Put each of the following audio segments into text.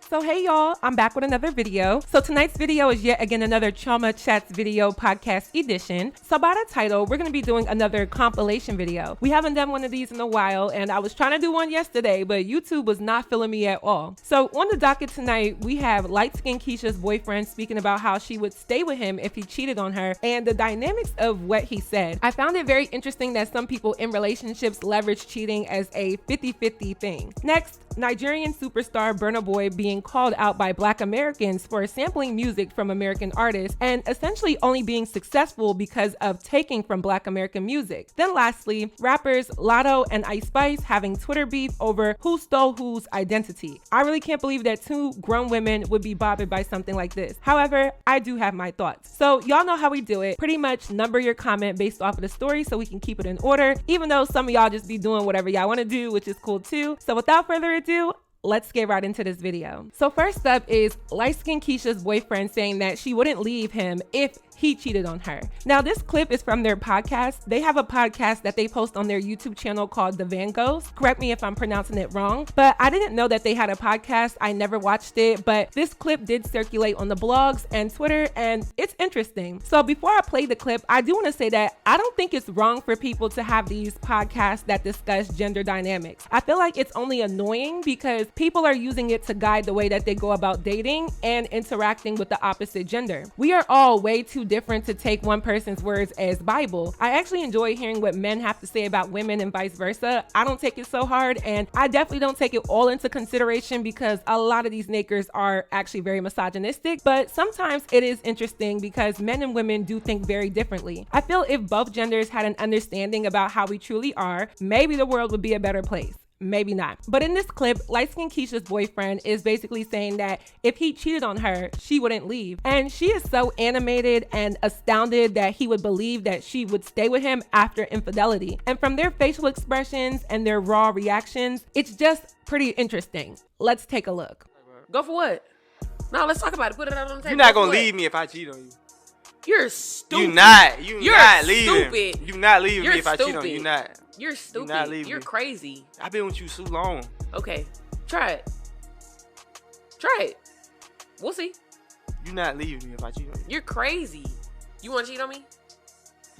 So hey y'all, I'm back with another video. So tonight's video is yet again another Chioma Chats video podcast edition. So by the title, we're going to be doing another compilation video. We haven't done one of these in a while, and I was trying to do one yesterday, but YouTube was not feeling me at all. So on the docket tonight, we have LightSkin Keisha's boyfriend speaking about how she would stay with him if he cheated on her and the dynamics of what he said. I found it very interesting that some people in relationships leverage cheating as a 50-50 thing. Next, Nigerian superstar Burna Boy being called out by Bak Americans for sampling music from American artists and essentially only being successful because of taking from Black American music. Then lastly, rappers Latto and Ice Spice having Twitter beef over who stole whose identity. I really can't believe that two grown women would be bothered by something like this. However, I do have my thoughts. So y'all know how we do it. Pretty much number your comment based off of the story so we can keep it in order, even though some of y'all just be doing whatever y'all want to do, which is cool too. So without further ado, let's get right into this video. So first up is LightSkin Keisha's boyfriend saying that she wouldn't leave him if he cheated on her. Now this clip is from their podcast. They have a podcast that they post on their YouTube channel called The Vangos. Correct me if I'm pronouncing it wrong, but I didn't know that they had a podcast. I never watched it, but this clip did circulate on the blogs and Twitter, and it's interesting. So before I play the clip, I do want to say that I don't think it's wrong for people to have these podcasts that discuss gender dynamics. I feel like it's only annoying because people are using it to guide the way that they go about dating and interacting with the opposite gender. We are all way too different to take one person's words as Bible. I actually enjoy hearing what men have to say about women and vice versa. I don't take it so hard, and I definitely don't take it all into consideration because a lot of these nakers are actually very misogynistic, but sometimes it is interesting because men and women do think very differently. I feel if both genders had an understanding about how we truly are, maybe the world would be a better place. Maybe not. But in this clip, LightSkin Keisha's boyfriend is basically saying that if he cheated on her, she wouldn't leave. And she is so animated and astounded that he would believe that she would stay with him after infidelity. And from their facial expressions and their raw reactions, it's just pretty interesting. Let's take a look. Go for what? No, let's talk about it. Put it out on the table. You're not gonna leave me if I cheat on you. You're stupid. You're not leaving. Stupid. You're not leaving You're me if I cheat on you. stupid. You're not. You're stupid. You're not leaving You're me. crazy. I've been with you so long. Okay, try it. Try it. We'll see. You're not leaving me if I cheat on you. You're crazy. You want to cheat on me?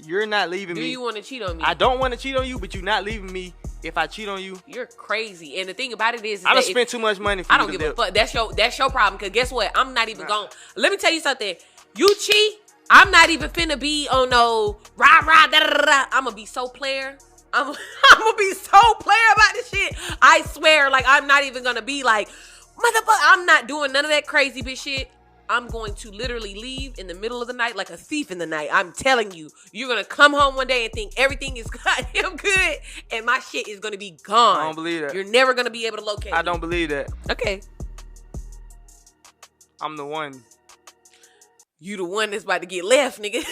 You're not leaving me. Do you want to cheat on me? I don't want to cheat on you, but you're not leaving me if I cheat on you. You're crazy. And the thing about it is I don't spend too much money for I you don't to give a live. fuck. That's your problem. Because guess what? I'm not even going. Let me tell you something. You cheat, I'm not even finna be on no rah rah da da da. I'm gonna be so player. I'm gonna be so player about this shit. I swear, like I'm not even gonna be like, motherfucker. I'm not doing none of that crazy bitch shit. I'm going to literally leave in the middle of the night like a thief in the night. I'm telling you, you're gonna come home one day and think everything is goddamn good, and my shit is gonna be gone. I don't believe that. You're never gonna be able to locate I me. don't believe that. Okay, I'm the one. you the one that's about to get left, nigga.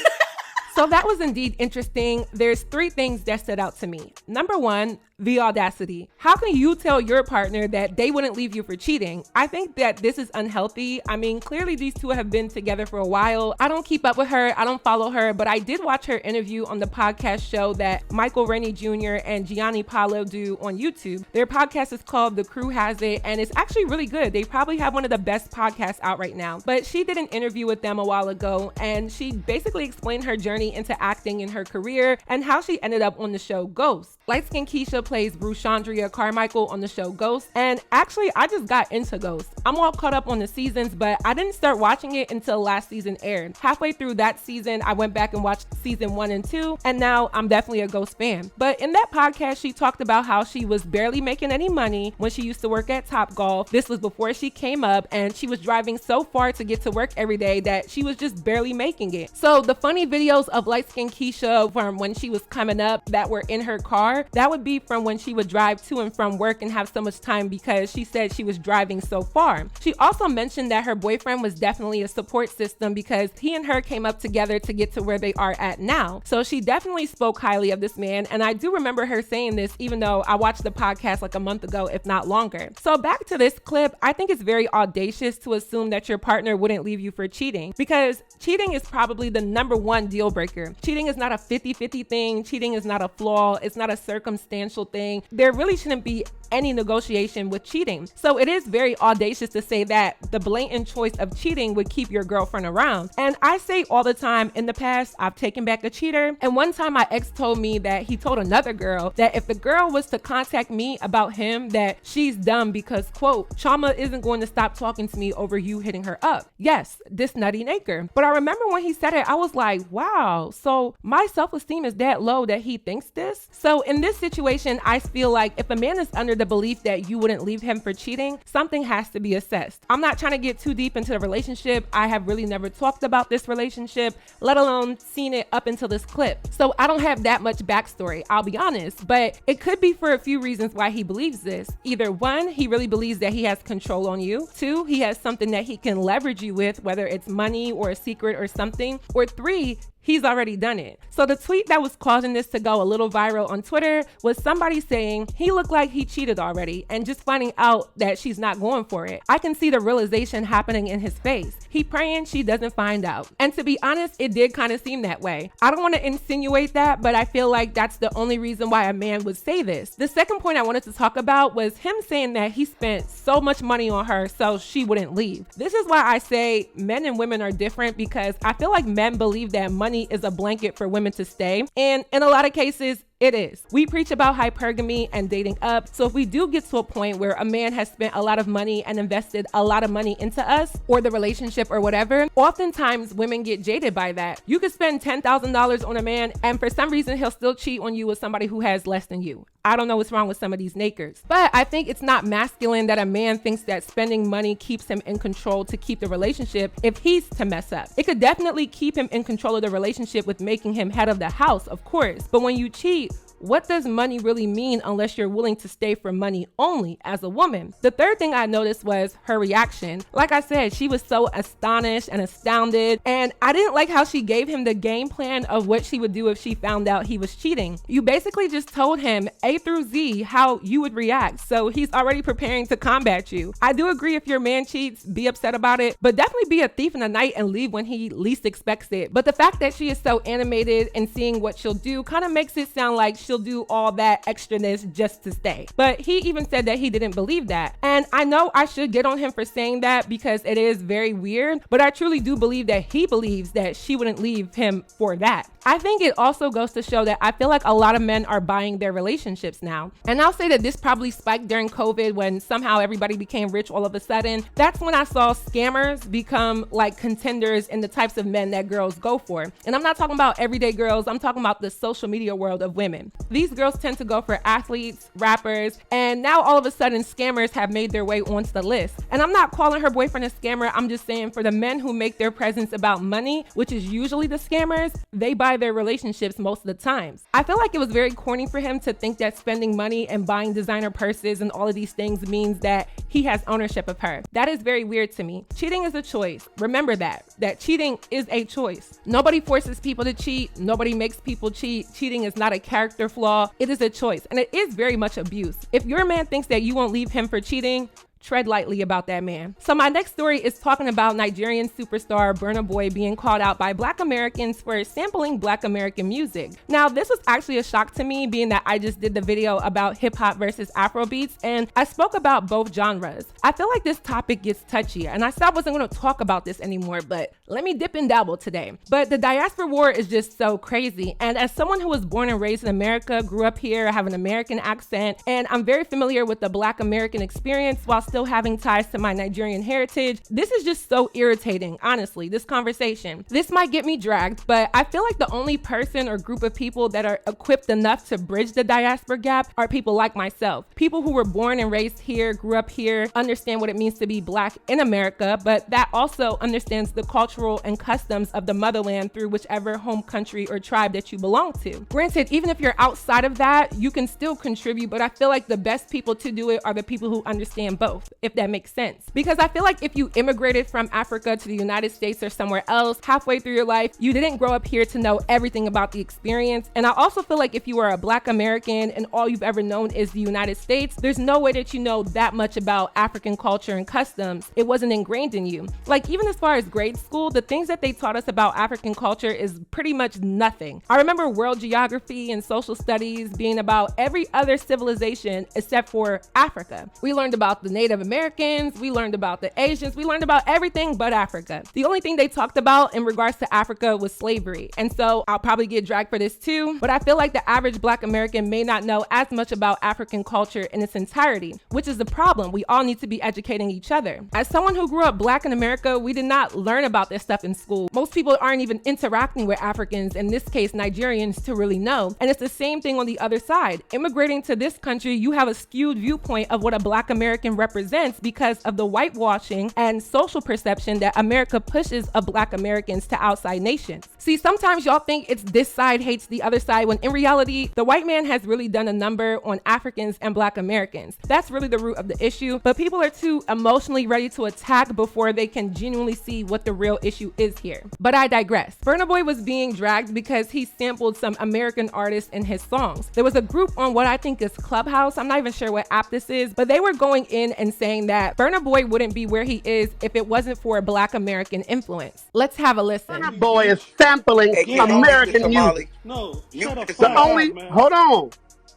So that was indeed interesting. There's three things that stood out to me. Number one, the audacity. How can you tell your partner that they wouldn't leave you for cheating? I think that this is unhealthy. I mean, clearly these two have been together for a while. I don't keep up with her. I don't follow her, but I did watch her interview on the podcast show that Michael Rennie Jr. and Gianni Paolo do on YouTube. Their podcast is called The Crew Has It, and it's actually really good. They probably have one of the best podcasts out right now. But she did an interview with them a while ago, and she basically explained her journey into acting in her career and how she ended up on the show Ghost. LightSkin Keisha plays Bruchandria Carmichael on the show Ghost, and actually I just got into Ghost. I'm all caught up on the seasons, but I didn't start watching it until last season aired. Halfway through that season, I went back and watched season 1 and 2, and now I'm definitely a Ghost fan. But in that podcast, she talked about how she was barely making any money when she used to work at Topgolf. This was before she came up, and she was driving so far to get to work every day that she was just barely making it. So the funny videos of LightSkin Keisha from when she was coming up that were in her car, that would be from when she would drive to and from work and have so much time because she said she was driving so far. She also mentioned that her boyfriend was definitely a support system because he and her came up together to get to where they are at now. So she definitely spoke highly of this man, and I do remember her saying this even though I watched the podcast like a month ago, if not longer. So back to this clip, I think it's very audacious to assume that your partner wouldn't leave you for cheating because cheating is probably the #1 deal breaker. Cheating is not a 50-50 thing. Cheating is not a flaw. It's not a circumstantial thing. There really shouldn't be any negotiation with cheating. So it is very audacious to say that the blatant choice of cheating would keep your girlfriend around. And I say all the time, in the past, I've taken back a cheater. And one time my ex told me that he told another girl that if the girl was to contact me about him, that she's dumb because, quote, Chioma isn't going to stop talking to me over you hitting her up. Yes, this nutty naker. But I remember when he said it, I was like, wow, so my self-esteem is that low that he thinks this? So in this situation, I feel like if a man is under the belief that you wouldn't leave him for cheating, something has to be assessed. I'm not trying to get too deep into the relationship. I have really never talked about this relationship, let alone seen it up until this clip. So I don't have that much backstory, I'll be honest, but it could be for a few reasons why he believes this. Either one, he really believes that he has control on you. Two, he has something that he can leverage you with, whether it's money or a secret or something. Or three, he's already done it. So the tweet that was causing this to go a little viral on Twitter was somebody saying he looked like he cheated already and just finding out that she's not going for it. I can see the realization happening in his face. He praying she doesn't find out. And to be honest, it did kind of seem that way. I don't want to insinuate that, but I feel like that's the only reason why a man would say this. The second point I wanted to talk about was him saying that he spent so much money on her so she wouldn't leave. This is why I say men and women are different, because I feel like men believe that money is a blanket for women to stay. And in a lot of cases, it is. We preach about hypergamy and dating up. So if we do get to a point where a man has spent a lot of money and invested a lot of money into us or the relationship or whatever, oftentimes women get jaded by that. You could spend $10,000 on a man and for some reason he'll still cheat on you with somebody who has less than you. I don't know what's wrong with some of these nakers. But I think it's not masculine that a man thinks that spending money keeps him in control to keep the relationship if he's to mess up. It could definitely keep him in control of the relationship with making him head of the house, of course. But when you cheat, what does money really mean unless you're willing to stay for money only as a woman? The third thing I noticed was her reaction. Like I said, she was so astonished and astounded, and I didn't like how she gave him the game plan of what she would do if she found out he was cheating. You basically just told him A through Z how you would react, so he's already preparing to combat you. I do agree if your man cheats, be upset about it, but definitely be a thief in the night and leave when he least expects it. But the fact that she is so animated and seeing what she'll do kind of makes it sound like she'll do all that extraness just to stay. But he even said that he didn't believe that. And I know I should get on him for saying that because it is very weird, but I truly do believe that he believes that she wouldn't leave him for that. I think it also goes to show that I feel like a lot of men are buying their relationships now. And I'll say that this probably spiked during COVID when somehow everybody became rich all of a sudden. That's when I saw scammers become like contenders in the types of men that girls go for. And I'm not talking about everyday girls, I'm talking about the social media world of women. These girls tend to go for athletes, rappers, and now all of a sudden scammers have made their way onto the list. And I'm not calling her boyfriend a scammer, I'm just saying for the men who make their presence about money, which is usually the scammers, they buy their relationships most of the times. I feel like it was very corny for him to think that spending money and buying designer purses and all of these things means that he has ownership of her. That is very weird to me. Cheating is a choice. Remember that cheating is a choice. Nobody forces people to cheat. Nobody makes people cheat. Cheating is not a character flaw. It is a choice, and it is very much abuse. If your man thinks that you won't leave him for cheating, tread lightly about that man. So my next story is talking about Nigerian superstar Burna Boy being called out by Bak Americans for sampling Black American music. Now, this was actually a shock to me, being that I just did the video about hip hop versus Afrobeats, and I spoke about both genres. I feel like this topic gets touchy, and I said I wasn't going to talk about this anymore, but let me dip and dabble today. But the diaspora war is just so crazy, and as someone who was born and raised in America, grew up here, have an American accent, and I'm very familiar with the Black American experience while still having ties to my Nigerian heritage, this is just so irritating, honestly, this conversation. This might get me dragged, but I feel like the only person or group of people that are equipped enough to bridge the diaspora gap are people like myself. People who were born and raised here, grew up here, understand what it means to be Black in America, but that also understands the cultural and customs of the motherland through whichever home country or tribe that you belong to. Granted, even if you're outside of that, you can still contribute, but I feel like the best people to do it are the people who understand both, if that makes sense. Because I feel like if you immigrated from Africa to the United States or somewhere else halfway through your life, you didn't grow up here to know everything about the experience. And I also feel like if you are a Black American and all you've ever known is the United States, there's no way that you know that much about African culture and customs. It wasn't ingrained in you. Like even as far as grade school, school, the things that they taught us about African culture is pretty much nothing. I remember world geography and social studies being about every other civilization except for Africa. We learned about the Native Americans, we learned about the Asians, we learned about everything but Africa. The only thing they talked about in regards to Africa was slavery. And so I'll probably get dragged for this too, but I feel like the average Black American may not know as much about African culture in its entirety, which is the problem. We all need to be educating each other. As someone who grew up Black in America, we did not learn about this stuff in school. Most people aren't even interacting with Africans, in this case Nigerians, to really know. And it's the same thing on the other side. Immigrating to this country, you have a skewed viewpoint of what a Black American represents because of the whitewashing and social perception that America pushes of Black Americans to outside nations. See, sometimes y'all think it's this side hates the other side, when in reality, the white man has really done a number on Africans and Black Americans. That's really the root of the issue, but people are too emotionally ready to attack before they can genuinely see what the real issue is here. But I digress. Burna Boy was being dragged because he sampled some American artists in his songs. There was a group on what I think is Clubhouse, I'm not even sure what app this is, but they were going in and saying that Burna Boy wouldn't be where he is if it wasn't for Black American influence. Let's have a listen. Burna Boy is sampling American music. No, shut up. The only, hold on.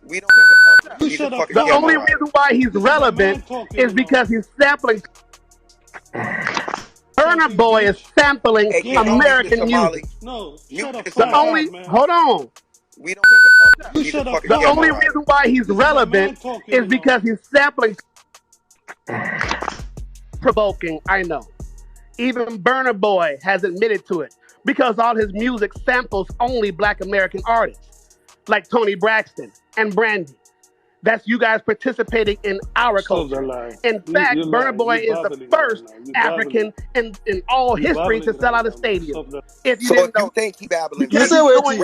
We don't give a fuck. You shut up. The only reason why he's relevant is because he's sampling. Burna Boy is sampling American music. No, shut up. The only, hold on. We don't give a fuck. You shut up. The only reason why he's relevant is because he's sampling. Provoking, I know. Even Burna Boy has admitted to it because all his music samples only Black American artists like Tony Braxton and Brandy. That's you guys participating in our culture. In fact, Burna Boy is the first African in all history to sell out a stadium. If you didn't know, think he babbling.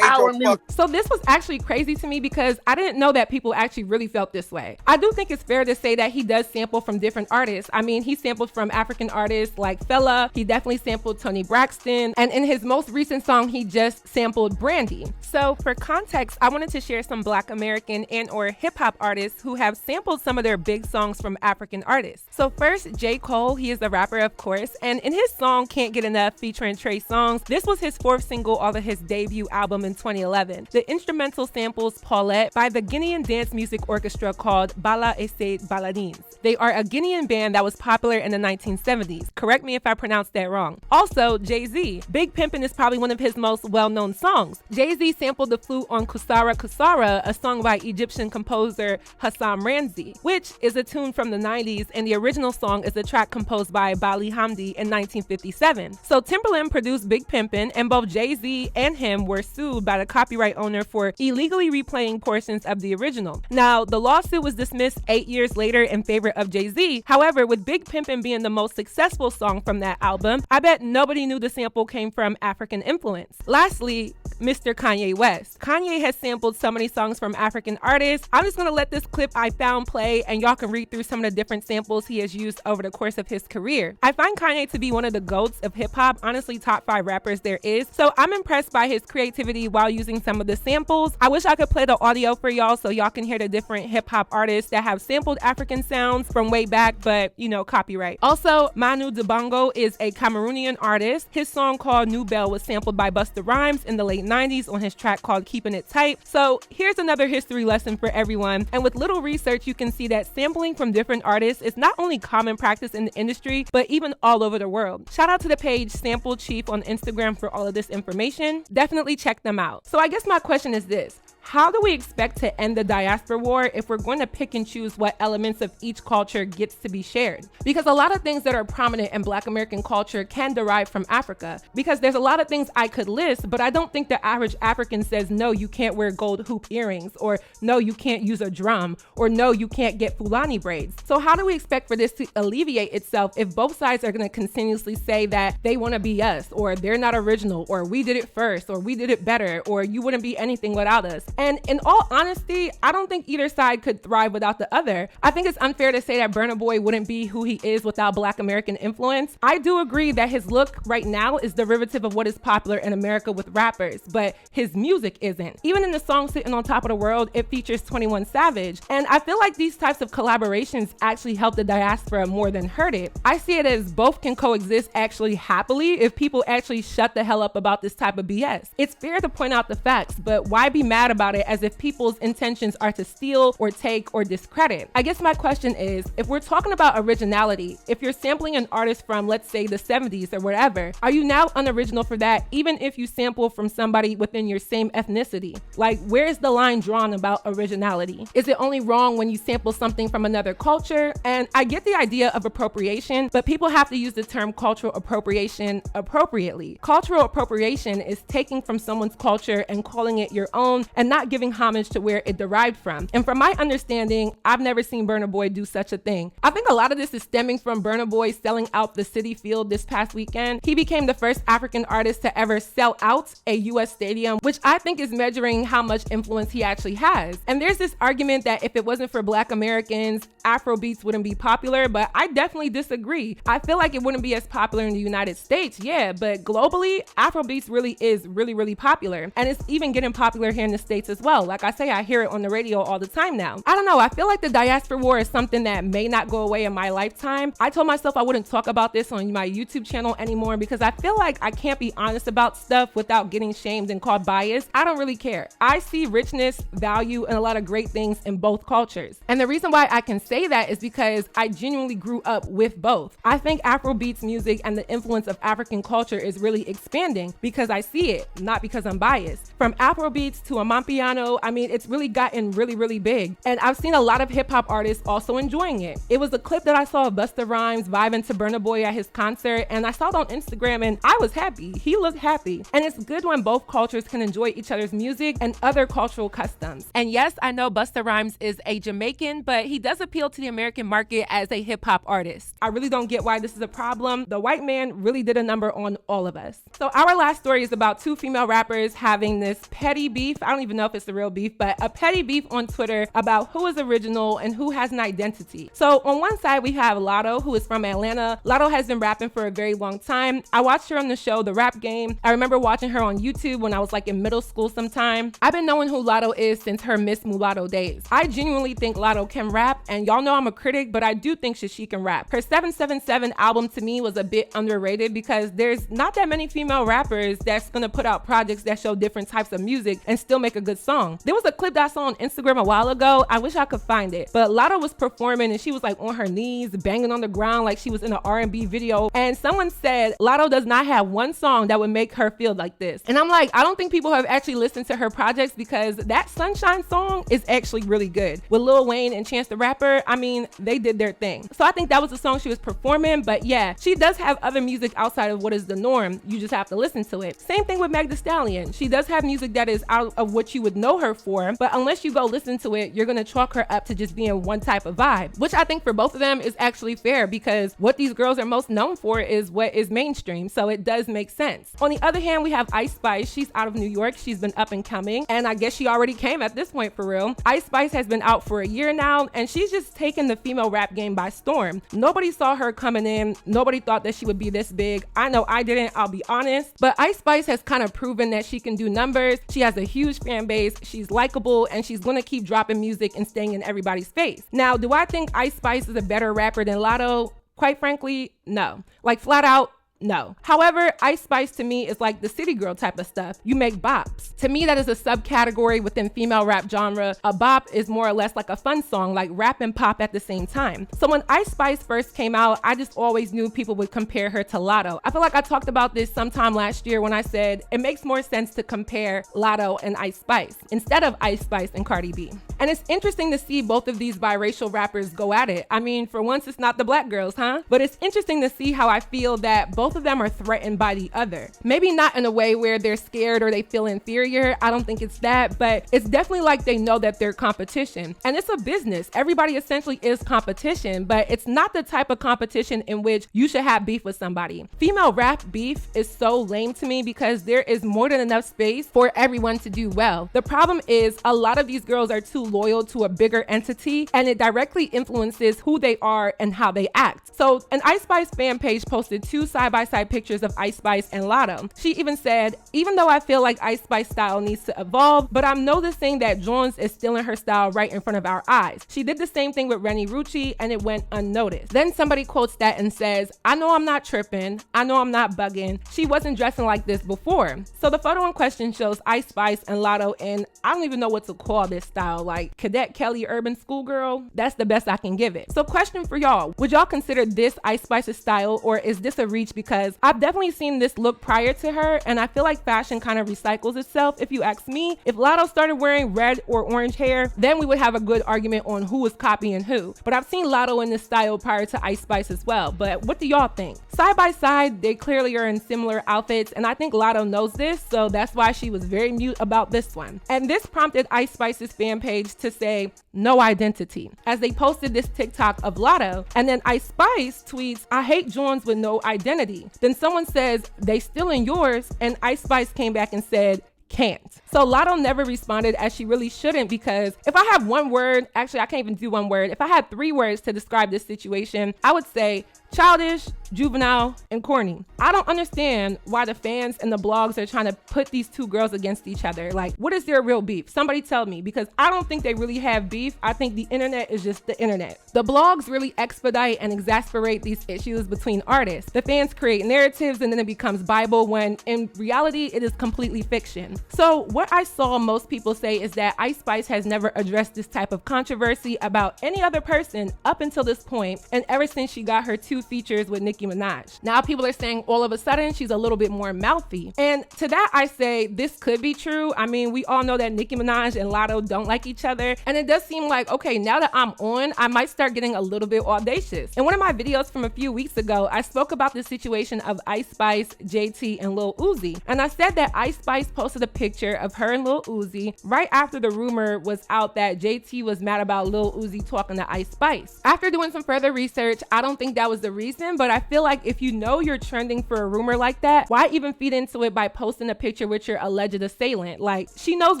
our music. So this was actually crazy to me because I didn't know that people actually really felt this way. I do think it's fair to say that he does sample from different artists. I mean, he sampled from African artists like Fela. He definitely sampled Tony Braxton. And in his most recent song, he just sampled Brandy. So for context, I wanted to share some Black American and or hip hop artists who have sampled some of their big songs from African artists. So first, J. Cole, he is a rapper, of course, and in his song Can't Get Enough featuring Trey Songz, this was his fourth single off of his debut album in 2011. The instrumental samples Paulette by the Guinean dance music orchestra called Bala Ese Baladins. They are a Guinean band that was popular in the 1970s. Correct me if I pronounced that wrong. Also, Jay-Z. Big Pimpin' is probably one of his most well-known songs. Jay-Z sampled the flute on Kusara Kusara, a song by Egyptian composer Hassam Ramzi, which is a tune from the 90s, and the original song is a track composed by Bali Hamdi in 1957. So Timbaland produced Big Pimpin', and both Jay-Z and him were sued by the copyright owner for illegally replaying portions of the original. Now, the lawsuit was dismissed 8 years later in favor of Jay-Z. However, with Big Pimpin' being the most successful song from that album, I bet nobody knew the sample came from African influence. Lastly, Mr. Kanye West. Kanye has sampled so many songs from African artists. I'm just gonna let this clip I found play and y'all can read through some of the different samples he has used over the course of his career. I find Kanye to be one of the GOATs of hip hop, honestly top 5 rappers there is. So I'm impressed by his creativity while using some of the samples. I wish I could play the audio for y'all so y'all can hear the different hip hop artists that have sampled African sounds from way back, but you know, copyright. Also, Manu Dibango is a Cameroonian artist. His song called New Bell was sampled by Busta Rhymes in the late 90s on his track called Keeping It Tight. So here's another history lesson for everyone. And with little research, you can see that sampling from different artists is not only common practice in the industry, but even all over the world. Shout out to the page Sample Chief on Instagram for all of this information. Definitely check them out. So I guess my question is this: how do we expect to end the diaspora war if we're going to pick and choose what elements of each culture gets to be shared? Because a lot of things that are prominent in Black American culture can derive from Africa. Because there's a lot of things I could list, but I don't think the average African says, no, you can't wear gold hoop earrings, or no, you can't use a drum, or no, you can't get Fulani braids. So how do we expect for this to alleviate itself if both sides are going to continuously say that they want to be us, or they're not original, or we did it first, or we did it better, or you wouldn't be anything without us? And in all honesty, I don't think either side could thrive without the other. I think it's unfair to say that Burna Boy wouldn't be who he is without Black American influence. I do agree that his look right now is derivative of what is popular in America with rappers, but his music isn't. Even in the song Sitting on Top of the World, it features 21 Savage. And I feel like these types of collaborations actually help the diaspora more than hurt it. I see it as both can coexist actually happily if people actually shut the hell up about this type of BS. It's fair to point out the facts, but why be mad about it as if people's intentions are to steal or take or discredit? I guess my question is, if we're talking about originality, if you're sampling an artist from, let's say, the 70s or whatever, are you now unoriginal for that even if you sample from somebody within your same ethnicity? Like, where's the line drawn about originality? Is it only wrong when you sample something from another culture? And I get the idea of appropriation, but people have to use the term cultural appropriation appropriately. Cultural appropriation is taking from someone's culture and calling it your own and not giving homage to where it derived from. And from my understanding, I've never seen Burna Boy do such a thing. I think a lot of this is stemming from Burna Boy selling out the Citi Field this past weekend. He became the first African artist to ever sell out a US stadium, which I think is measuring how much influence he actually has. And there's this argument that if it wasn't for Black Americans, Afrobeats wouldn't be popular, but I definitely disagree. I feel like it wouldn't be as popular in the United States, yeah, but globally, Afrobeats really is really popular. And it's even getting popular here in the States as well. Like I say, I hear it on the radio all the time now. I don't know, I feel like the diaspora war is something that may not go away in my lifetime. I told myself I wouldn't talk about this on my YouTube channel anymore because I feel like I can't be honest about stuff without getting shamed and called biased. I don't really care. I see richness, value, and a lot of great things in both cultures. And the reason why I can say that is because I genuinely grew up with both. I think Afrobeats music and the influence of African culture is really expanding because I see it, not because I'm biased. From Afrobeats to Amapiano, I mean, it's really gotten really big. And I've seen a lot of hip hop artists also enjoying it. It was a clip that I saw of Busta Rhymes vibing to Burna Boy at his concert, and I saw it on Instagram and I was happy. He looked happy. And it's good when both cultures can enjoy each other's music and other cultural customs. And yes, I know Busta Rhymes is a Jamaican, but he does appeal to the American market as a hip hop artist. I really don't get why this is a problem. The white man really did a number on all of us. So our last story is about two female rappers having this petty beef. I don't even know if it's a real beef, but a petty beef on Twitter about who is original and who has an identity. So on one side, we have Latto, who is from Atlanta. Latto has been rapping for a very long time. I watched her on the show, The Rap Game. I remember watching her on YouTube when I was like in middle school sometime. I've been knowing who Latto is since her Miss Mulatto days. I genuinely think Latto can rap, and y'all know I'm a critic, but I do think she can rap. Her 777 album to me was a bit underrated because there's not that many female rappers that's gonna put out projects that show different types of music and still make a good song. There was a clip that I saw on Instagram a while ago. I wish I could find it, but Latto was performing and she was like on her knees, banging on the ground like she was in an R&B video. And someone said Latto does not have one song that would make her feel like this. And I'm like, I don't think people have actually listened to her projects because that Sunshine song is actually really good. With Lil Wayne and Chance the Rapper, I mean, they did their thing. So I think that was the song she was performing, but yeah, she does have other music outside of what is the norm. You just have to listen to it. Same thing with Meg Thee Stallion. She does have music that is out of what you would know her for, but unless you go listen to it, you're gonna chalk her up to just being one type of vibe, which I think for both of them is actually fair because what these girls are most known for is what is mainstream, so it does make sense. On the other hand, we have Ice Spice. She's out of New York. She's been up and coming, and I guess she already came at this point for real. Ice Spice has been out for a year now, and she's just taken the female rap game by storm. Nobody saw her coming in. Nobody thought that she would be this big. I know I didn't, I'll be honest, but Ice Spice has kind of proven that she can do numbers. She has a huge fan base. She's likable, and she's gonna keep dropping music and staying in everybody's face. Now, do I think Ice Spice is a better rapper than Latto? Quite frankly, no. Like flat out, no. However, Ice Spice to me is like the city girl type of stuff. You make bops. To me, that is a subcategory within female rap genre. A bop is more or less like a fun song, like rap and pop at the same time. So when Ice Spice first came out, I just always knew people would compare her to Latto. I feel like I talked about this sometime last year when I said it makes more sense to compare Latto and Ice Spice instead of Ice Spice and Cardi B. And it's interesting to see both of these biracial rappers go at it. I mean, for once, it's not the black girls, huh? But it's interesting to see how I feel that both both of them are threatened by the other. Maybe not in a way where they're scared or they feel inferior. I don't think it's that, but it's definitely like they know that they're competition. And it's a business. Everybody essentially is competition, but it's not the type of competition in which you should have beef with somebody. Female rap beef is so lame to me because there is more than enough space for everyone to do well. The problem is a lot of these girls are too loyal to a bigger entity, and it directly influences who they are and how they act. So an Ice Spice fan page posted 2 side-by-side pictures of Ice Spice and Latto. She even said, even though I feel like Ice Spice style needs to evolve, but I'm noticing that Jones is stealing her style right in front of our eyes. She did the same thing with Rennie Rucci and it went unnoticed. Then somebody quotes that and says, I know I'm not tripping. I know I'm not bugging. She wasn't dressing like this before. So the photo in question shows Ice Spice and Latto in, I don't even know what to call this style, like Cadet Kelly Urban Schoolgirl. That's the best I can give it. So question for y'all, would y'all consider this Ice Spice's style, or is this a reach? Because I've definitely seen this look prior to her, and I feel like fashion kind of recycles itself. If you ask me, if Latto started wearing red or orange hair, then we would have a good argument on who was copying who. But I've seen Latto in this style prior to Ice Spice as well. But what do y'all think? Side by side, they clearly are in similar outfits, and I think Latto knows this, so that's why she was very mute about this one. And this prompted Ice Spice's fan page to say, no identity, as they posted this TikTok of Latto, and then Ice Spice tweets, I hate Jones with no identity. Then someone says, they stealing yours, and Ice Spice came back and said, can't. So Latto never responded, as she really shouldn't, because if I have one word, actually I can't even do one word. If I had 3 words to describe this situation, I would say childish, juvenile, and corny. I don't understand why the fans and the blogs are trying to put these 2 girls against each other. Like, what is their real beef? Somebody tell me, because I don't think they really have beef. I think the internet is just the internet. The blogs really expedite and exasperate these issues between artists. The fans create narratives and then it becomes Bible, when in reality it is completely fiction. So what I saw most people say is that Ice Spice has never addressed this type of controversy about any other person up until this point, and ever since she got her 2 features with Nicki Minaj. Now people are saying all of a sudden she's a little bit more mouthy. And to that I say this could be true. I mean, we all know that Nicki Minaj and Latto don't like each other. And it does seem like, okay, now that I'm on, I might start getting a little bit audacious. In one of my videos from a few weeks ago, I spoke about the situation of Ice Spice, JT, and Lil Uzi. And I said that Ice Spice posted a picture of her and Lil Uzi right after the rumor was out that JT was mad about Lil Uzi talking to Ice Spice. After doing some further research, I don't think that was the reason, but I feel like if you know you're trending for a rumor like that, why even feed into it by posting a picture with your alleged assailant? Like, she knows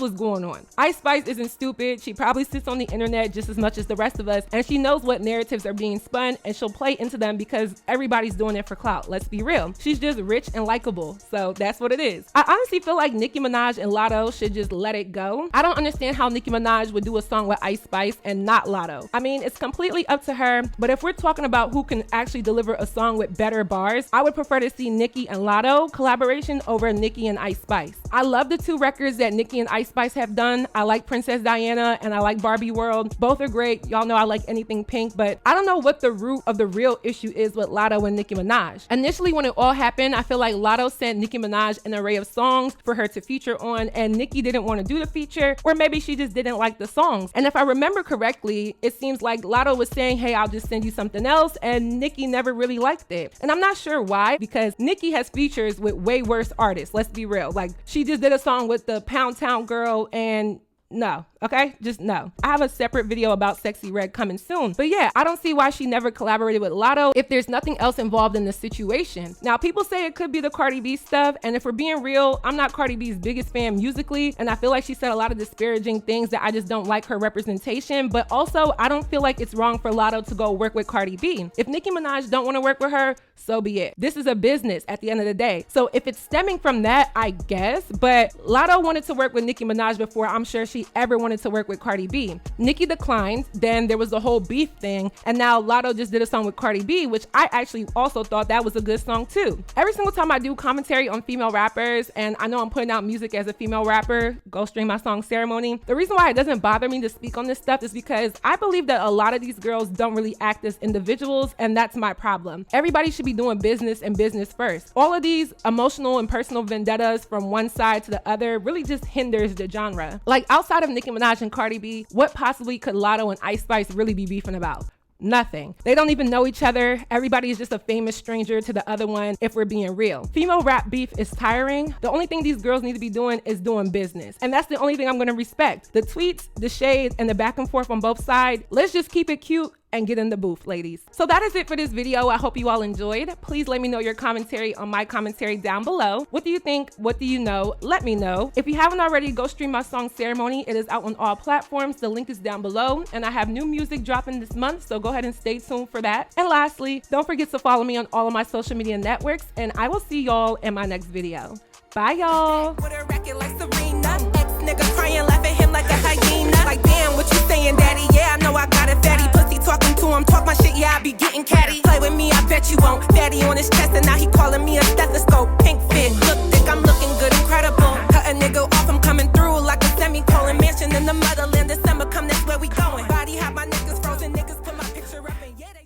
what's going on. Ice Spice isn't stupid. She probably sits on the internet just as much as the rest of us, and she knows what narratives are being spun, and she'll play into them because everybody's doing it for clout. Let's be real. She's just rich and likable, so that's what it is. I honestly feel like Nicki Minaj and Latto should just let it go. I don't understand how Nicki Minaj would do a song with Ice Spice and not Latto. I mean, it's completely up to her, but if we're talking about who can actually deliver a song with better bars, I would prefer to see Nicki and Latto collaboration over Nicki and Ice Spice. I love the 2 records that Nicki and Ice Spice have done. I like Princess Diana and I like Barbie World. Both are great. Y'all know I like anything pink, but I don't know what the root of the real issue is with Latto and Nicki Minaj. Initially, when it all happened, I feel like Latto sent Nicki Minaj an array of songs for her to feature on, and Nicki didn't want to do the feature, or maybe she just didn't like the songs. And if I remember correctly, it seems like Latto was saying, hey, I'll just send you something else, and Nicki never really liked it. And I'm not sure why, because Nicki has features with way worse artists. Let's be real. Like, she just did a song with the Pound Town Girl, and no. Okay, just no. I have a separate video about Sexy Red coming soon. But yeah, I don't see why she never collaborated with Latto if there's nothing else involved in the situation. Now, people say it could be the Cardi B stuff, and if we're being real, I'm not Cardi B's biggest fan musically, and I feel like she said a lot of disparaging things that I just don't like her representation, but also I don't feel like it's wrong for Latto to go work with Cardi B. If Nicki Minaj don't want to work with her, so be it. This is a business at the end of the day. So if it's stemming from that, I guess, but Latto wanted to work with Nicki Minaj before I'm sure she ever wanted to work with Cardi B. Nicki declined, then there was the whole beef thing, and now Latto just did a song with Cardi B, which I actually also thought that was a good song too. Every single time I do commentary on female rappers, and I know I'm putting out music as a female rapper, go stream my song Ceremony. The reason why it doesn't bother me to speak on this stuff is because I believe that a lot of these girls don't really act as individuals, and that's my problem. Everybody should be doing business and business first. All of these emotional and personal vendettas from one side to the other really just hinders the genre. Like, outside of Nicki Minaj and Cardi B, what possibly could Latto and Ice Spice really be beefing about? Nothing. They don't even know each other. Everybody is just a famous stranger to the other one, if we're being real. Female rap beef is tiring. The only thing these girls need to be doing is doing business. And that's the only thing I'm gonna respect. The tweets, the shade, and the back and forth on both sides. Let's just keep it cute and get in the booth, ladies. So that is it for this video. I hope you all enjoyed. Please let me know your commentary on my commentary down below. What do you think? What do you know? Let me know. If you haven't already, go stream my song Ceremony. It is out on all platforms. The link is down below. And I have new music dropping this month, so go ahead and stay tuned for that. And lastly, don't forget to follow me on all of my social media networks, and I will see y'all in my next video. Bye, y'all. Nigga crying, laugh at him like a hyena. Like, damn, what you saying, daddy? Yeah, I know I got it, fatty. Pussy talking to him, talk my shit, yeah, I be getting catty. Play with me, I bet you won't. Daddy on his chest, and now he calling me a stethoscope.